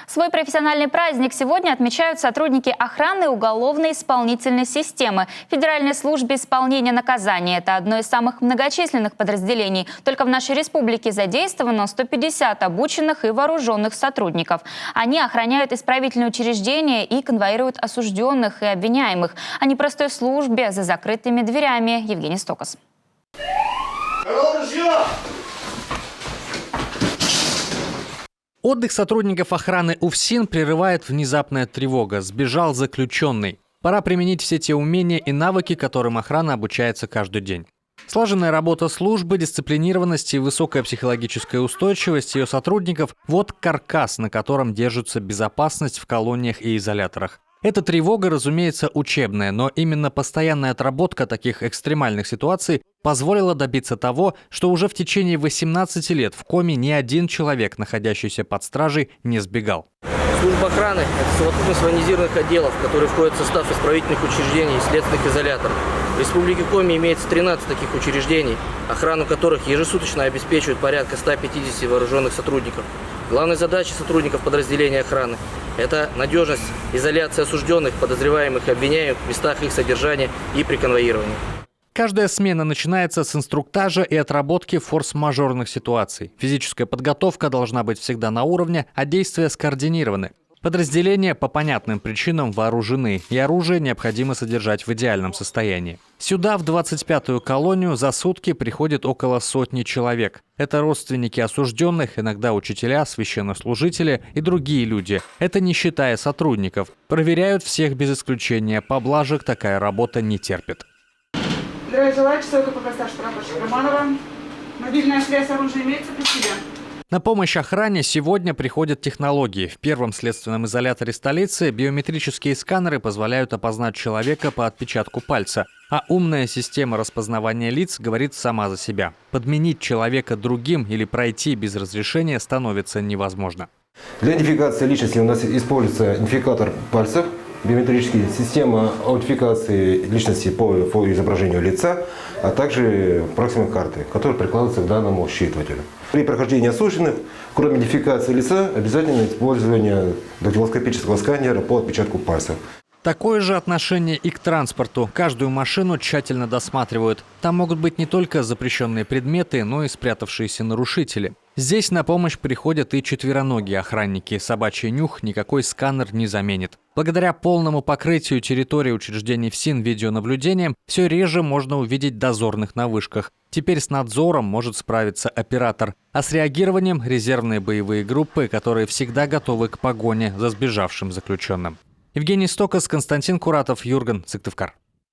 Свой профессиональный праздник сегодня отмечают сотрудники охраны уголовно-исполнительной системы. В Федеральной службе исполнения наказания. Это одно из самых многочисленных подразделений. Только в нашей республике задействовано 150 обученных и вооруженных сотрудников. Они охраняют исправительные учреждения и конвоируют осужденных и обвиняемых. О непростой службе за закрытыми дверями. Евгений Стокос. Отдых сотрудников охраны УФСИН прерывает внезапная тревога. Сбежал заключенный. Пора применить все те умения и навыки, которым охрана обучается каждый день. Слаженная работа службы, дисциплинированность и высокая психологическая устойчивость ее сотрудников – вот каркас, на котором держится безопасность в колониях и изоляторах. Эта тревога, разумеется, учебная, но именно постоянная отработка таких экстремальных ситуаций позволила добиться того, что уже в течение 18 лет в коме ни один человек, находящийся под стражей, не сбегал. Служба охраны – это совокупность военизированных отделов, которые входят в состав исправительных учреждений и следственных изоляторов. В Республике Коми имеется 13 таких учреждений, охрану которых ежесуточно обеспечивают порядка 150 вооруженных сотрудников. Главной задачей сотрудников подразделения охраны – это надежность изоляции осужденных, подозреваемых и обвиняемых в местах их содержания и при конвоировании. Каждая смена начинается с инструктажа и отработки форс-мажорных ситуаций. Физическая подготовка должна быть всегда на уровне, а действия скоординированы. Подразделения по понятным причинам вооружены, и оружие необходимо содержать в идеальном состоянии. Сюда, в 25-ю колонию, за сутки приходит около 100 человек. Это родственники осужденных, иногда учителя, священнослужители и другие люди. Это не считая сотрудников. Проверяют всех без исключения. Поблажек такая работа не терпит. Здравия желаю, человека пока старший прапорщик Романова. Мобильная связь, оружие имеется при себе? На помощь охране сегодня приходят технологии. В первом следственном изоляторе столицы биометрические сканеры позволяют опознать человека по отпечатку пальца. А умная система распознавания лиц говорит сама за себя. Подменить человека другим или пройти без разрешения становится невозможно. Для идентификации личности у нас используется идентификатор пальцев, биометрическая система аутентификации личности по изображению лица, а также проксимные карты, которые прикладываются к данному считывателю. При прохождении осужденных, кроме идентификации лица, обязательно использование дактилоскопического сканера по отпечатку пальцев. Такое же отношение и к транспорту. Каждую машину тщательно досматривают. Там могут быть не только запрещенные предметы, но и спрятавшиеся нарушители. Здесь на помощь приходят и четвероногие охранники. Собачий нюх никакой сканер не заменит. Благодаря полному покрытию территории учреждений ФСИН видеонаблюдением все реже можно увидеть дозорных на вышках. Теперь с надзором может справиться оператор. А с реагированием – резервные боевые группы, которые всегда готовы к погоне за сбежавшим заключенным. Евгений Стокос, Константин Куратов, Юрген Сыктывкар.